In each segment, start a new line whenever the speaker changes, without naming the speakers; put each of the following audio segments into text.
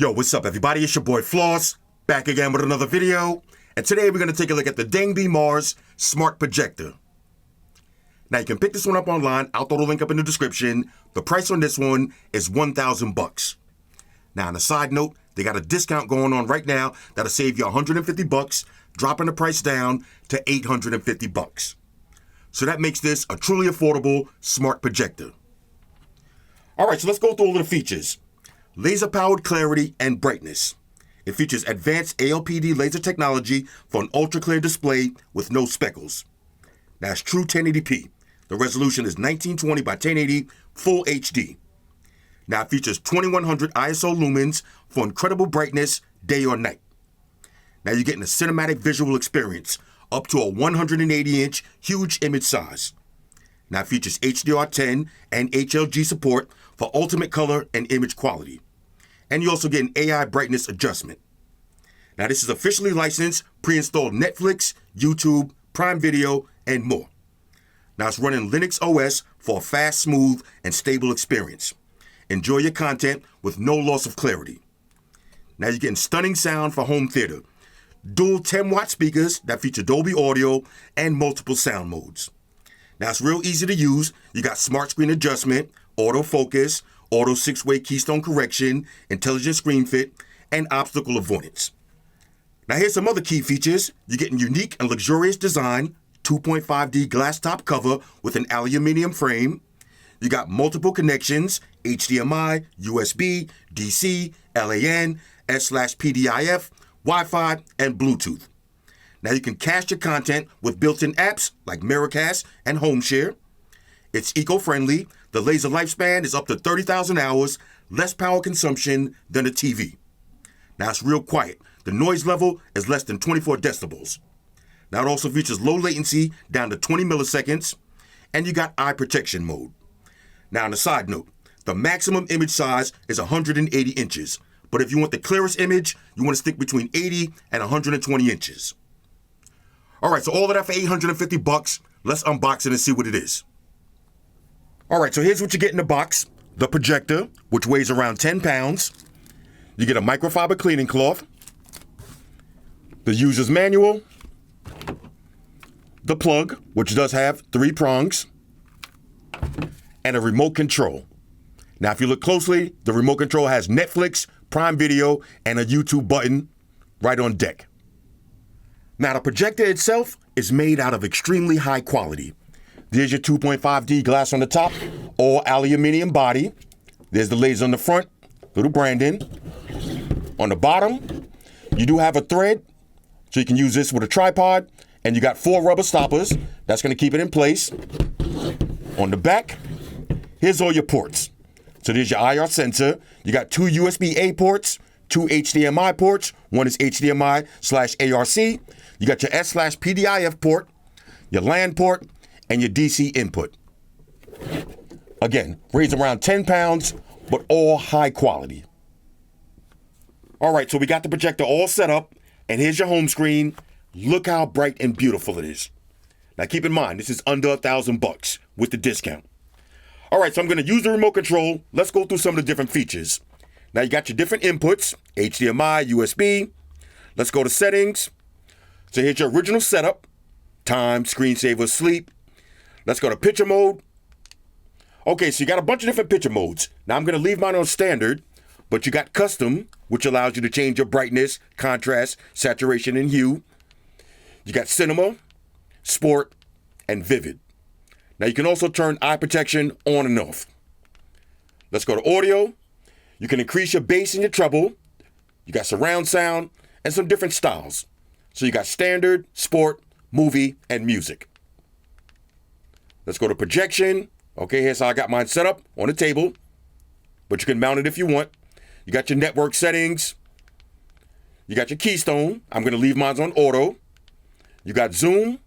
Yo, what's up everybody? It's your boy Floss, back again with another video. And today we're going to take a look at the Dangbei Mars Smart Projector. Now you can pick this one up online. I'll throw the link up in the description. The price on this one is 1,000 bucks. Now on a side note, they got a discount going on right now that'll save you 150 bucks, dropping the price down to 850 bucks. So that makes this a truly affordable smart projector. All right, so let's go through all of the features. Laser-powered clarity and brightness. It features advanced ALPD laser technology for an ultra-clear display with no speckles. Now it's true 1080p. The resolution is 1920 by 1080 Full HD. Now it features 2100 ISO lumens for incredible brightness day or night. Now you're getting a cinematic visual experience up to a 180-inch huge image size. Now it features HDR10 and HLG support for ultimate color and image quality. And you also get an AI brightness adjustment. Now this is officially licensed, pre-installed Netflix, YouTube, Prime Video, and more. Now it's running Linux OS for a fast, smooth, and stable experience. Enjoy your content with no loss of clarity. Now you're getting stunning sound for home theater. Dual 10-watt speakers that feature Dolby Audio and multiple sound modes. Now it's real easy to use. You got smart screen adjustment, autofocus, auto 6-way keystone correction, intelligent screen fit, and obstacle avoidance. Now here's some other key features. You're getting unique and luxurious design, 2.5D glass top cover with an aluminum frame. You got multiple connections, HDMI, USB, DC, LAN, S/PDIF, Wi-Fi, and Bluetooth. Now you can cast your content with built-in apps like Miracast and HomeShare. It's eco-friendly. The laser lifespan is up to 30,000 hours, less power consumption than a TV. Now it's real quiet. The noise level is less than 24 decibels. Now it also features low latency down to 20 milliseconds, and you got eye protection mode. Now on a side note, the maximum image size is 180 inches. But if you want the clearest image, you want to stick between 80 and 120 inches. All right, so all of that for 850 bucks. Let's unbox it and see what it is. All right, so here's what you get in the box. The projector, which weighs around 10 pounds. You get a microfiber cleaning cloth. The user's manual. The plug, which does have 3 prongs. And a remote control. Now, if you look closely, the remote control has Netflix, Prime Video, and a YouTube button right on deck. Now, the projector itself is made out of extremely high quality. There's your 2.5D glass on the top, all aluminum body. There's the laser on the front, little branding. On the bottom, you do have a thread, so you can use this with a tripod, and you got 4 rubber stoppers. That's going to keep it in place. On the back, here's all your ports. So there's your IR sensor. You got 2 USB-A ports, 2 HDMI ports. One is HDMI/ARC. You got your S/PDIF port, your LAN port, and your DC input. Again, weighs around 10 pounds, but all high quality. All right, so we got the projector all set up, and here's your home screen. Look how bright and beautiful it is. Now keep in mind, this is under 1,000 bucks with the discount. All right, so I'm gonna use the remote control. Let's go through some of the different features. Now you got your different inputs, HDMI, USB. Let's go to settings. So here's your original setup. Time, screensaver, sleep. Let's go to picture mode. Okay, so you got a bunch of different picture modes. Now I'm gonna leave mine on standard, but you got custom, which allows you to change your brightness, contrast, saturation, and hue. You got cinema, sport, and vivid. Now you can also turn eye protection on and off. Let's go to audio. You can increase your bass and your treble. You got surround sound and some different styles. So you got standard, sport, movie, and music. Let's go to projection. Okay, here's how I got mine set up on the table, but you can mount it if you want. You got your network settings. You got your keystone. I'm gonna leave mine on auto. You got zoom,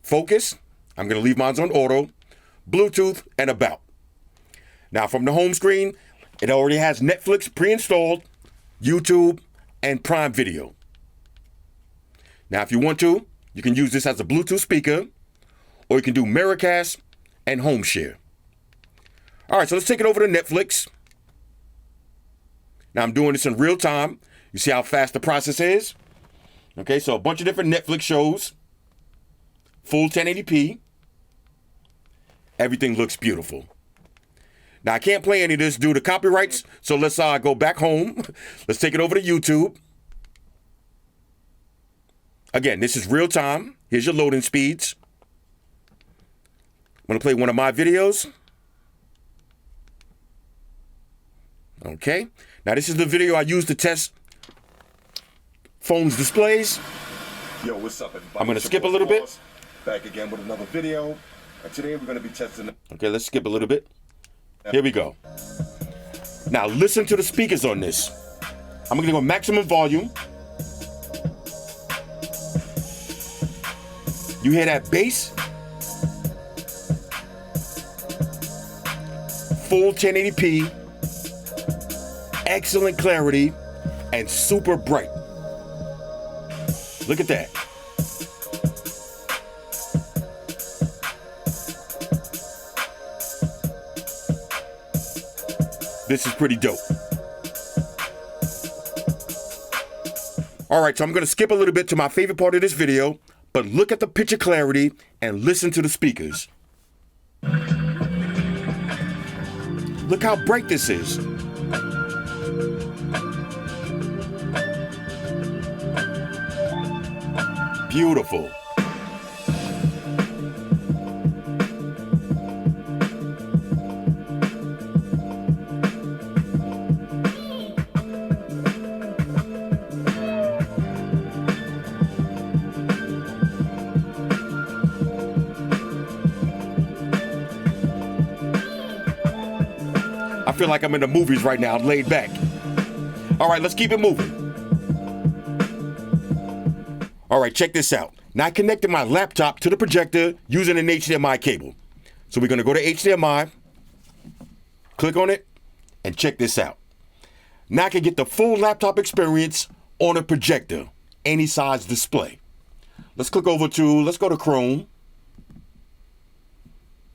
focus. I'm gonna leave mine on auto, Bluetooth, and about. Now from the home screen, it already has Netflix pre-installed, YouTube, and Prime Video. Now if you want to, you can use this as a Bluetooth speaker, or you can do Miracast and HomeShare. All right, so let's take it over to Netflix. Now I'm doing this in real time. You see how fast the process is? Okay, so a bunch of different Netflix shows. Full 1080p. Everything looks beautiful. Now I can't play any of this due to copyrights, so let's go back home. Let's take it over to YouTube. Again, this is real time. Here's your loading speeds. I'm gonna play one of my videos. Okay, now this is the video I used to test phones' displays.
Yo, what's up, everybody?
I'm gonna skip a little bit.
Back again with another video. And today we're gonna be testing.
Okay, let's skip a little bit. Here we go. Now listen to the speakers on this. I'm gonna go maximum volume. You hear that bass? Full 1080p, excellent clarity, and super bright. Look at that. This is pretty dope. All right, so I'm gonna skip a little bit to my favorite part of this video, but look at the picture clarity and listen to the speakers. Look how bright this is. Beautiful. I feel like I'm in the movies right now, laid back. All right, let's keep it moving. All right, check this out. Now I connected my laptop to the projector using an HDMI cable. So we're gonna go to HDMI, click on it, and check this out. Now I can get the full laptop experience on a projector, any size display. Let's go to Chrome.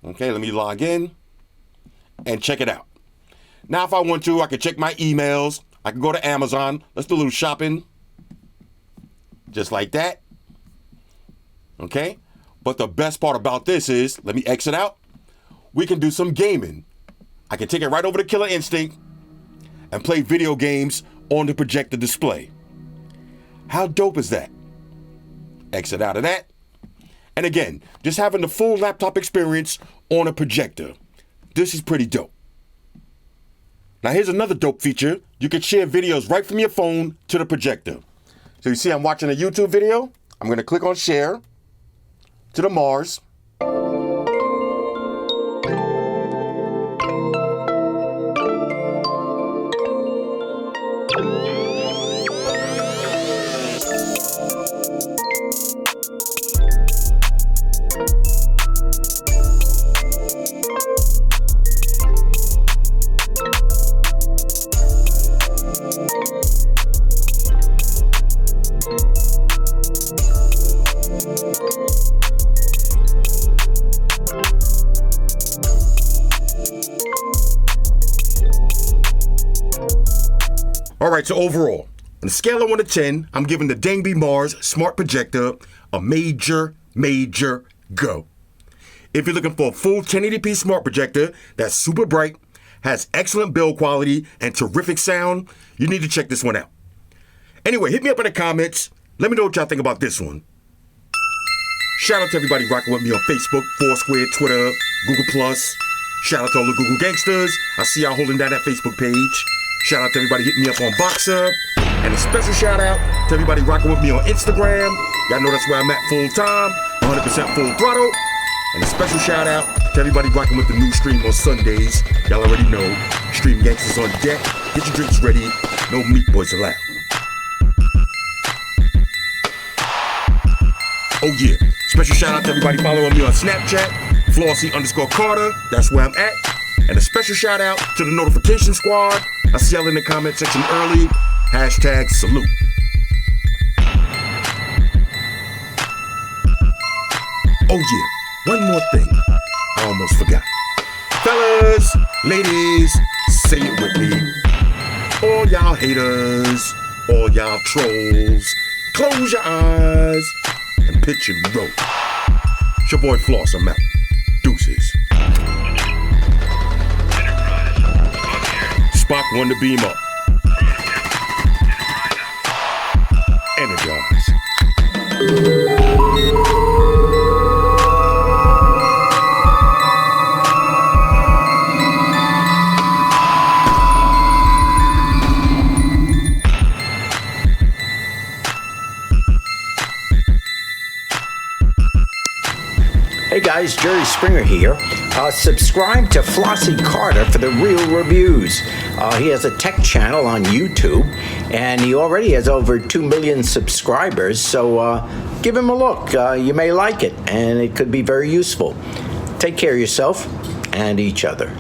Okay, let me log in and check it out. Now, if I want to, I can check my emails. I can go to Amazon. Let's do a little shopping. Just like that. Okay? But the best part about this is, let me exit out. We can do some gaming. I can take it right over to Killer Instinct and play video games on the projector display. How dope is that? Exit out of that. And again, just having the full laptop experience on a projector. This is pretty dope. Now here's another dope feature. You can share videos right from your phone to the projector. So you see I'm watching a YouTube video. I'm gonna click on share to the Mars. All right, so overall, on a scale of 1 to 10, I'm giving the Dangbei Mars Smart Projector a major go. If you're looking for a full 1080p smart projector that's super bright, has excellent build quality, and terrific sound, you need to check this one out. Anyway, hit me up in the comments. Let me know what y'all think about this one. Shout out to everybody rocking with me on Facebook, Foursquare, Twitter, Google+. Shout out to all the Google gangsters. I see y'all holding down that Facebook page. Shout out to everybody hitting me up on Boxer. And a special shout out to everybody rocking with me on Instagram. Y'all know that's where I'm at full time, 100% full throttle. And a special shout out to everybody rocking with the new stream on Sundays. Y'all already know, Stream Gangsters on deck. Get your drinks ready. No meat boys allowed. Oh yeah, special shout out to everybody following me on Snapchat, Flossy_Carter, that's where I'm at. And a special shout out to the notification squad. I see y'all in the comment section early. Hashtag salute. Oh yeah, one more thing. I almost forgot. Fellas, ladies, say it with me. All y'all haters, all y'all trolls, close your eyes and picture me roll. It's your boy Floss, I'm out. Deuces. Spock won the beam up. Energize.
Hey guys, Jerry Springer here. Subscribe to Flossy Carter for the real reviews. He has a tech channel on YouTube, and he already has over 2 million subscribers, so give him a look. You may like it, and it could be very useful. Take care of yourself and each other.